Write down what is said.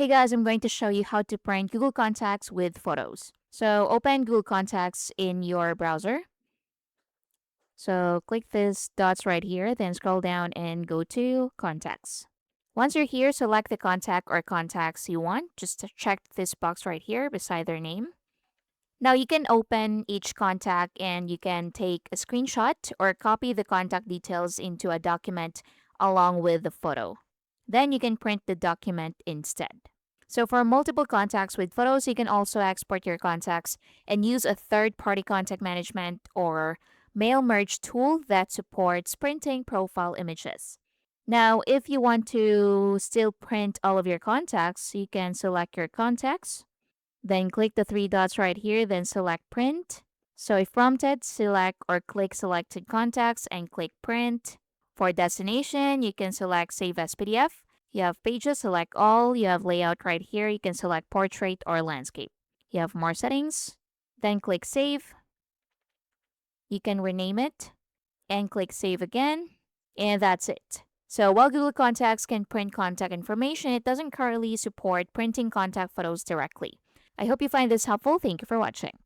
Hey guys, I'm going to show you how to print Google Contacts with photos. So open Google Contacts in your browser. So click this dots right here, then scroll down and go to Contacts. Once you're here, select the contact or contacts you want. Just check this box right here beside their name. Now you can open each contact and you can take a screenshot or copy the contact details into a document along with the photo. Then you can print the document instead. So for multiple contacts with photos, you can also export your contacts and use a third-party contact management or mail merge tool that supports printing profile images. Now, if you want to still print all of your contacts, you can select your contacts, then click the three dots right here, then select print. So if prompted, select or click selected contacts and click print. For destination, you can select save as PDF. You have pages, select all. You have layout right here. You can select portrait or landscape. You have more settings, then click save. You can rename it and click save again. And that's it. So while Google Contacts can print contact information, it doesn't currently support printing contact photos directly. I hope you find this helpful. Thank you for watching.